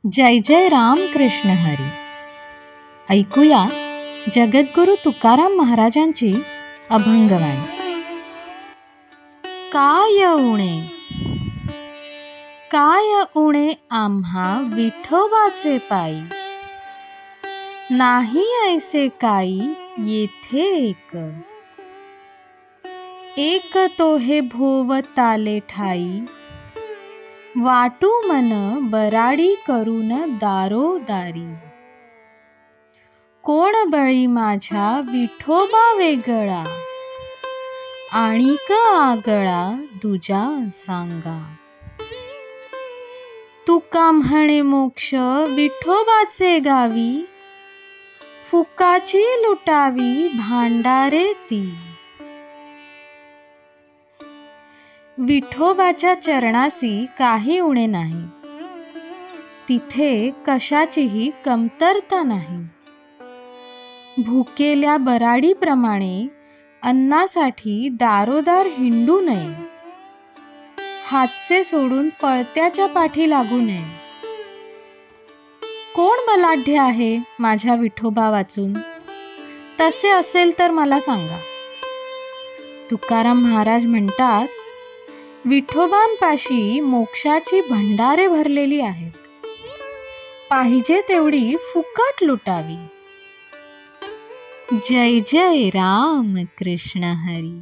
जय जय राम कृष्ण हरी. ऐकूया जगद्गुरु तुकाराम महाराजांची अभंगवाणी. काय उणे आम्हा विठोबाचे पायी, नाही ऐसे काही येथे एक तो हे भोवताले ठाई, वाटू मन बराडी करून दारोदारी. कोण बळी माझ्या विठोबा वेगळा, आणिक आगळा दुजा सांगा. तुका म्हणे मोक्ष विठोबाचे गावी, फुकाची लुटावी भांडारे ती. विठोबाच्या चरणासी काही उणे नाही, तिथे कशाचीही कमतरता नाही. भुकेल्या बराडीप्रमाणे अन्नासाठी दारोदार हिंडू नये, हातचे सोडून पळत्याच्या पाठी लागू नये. कोण बलाढ्य आहे माझ्या विठोबा वाचून? तसे असेल तर मला सांगा. तुकाराम महाराज म्हणतात, विठोबांपाशी मोक्षाची भंडारे भरलेली आहेत, पाहिजे तेवढी फुकट लुटावी. जय जय राम कृष्ण हरी.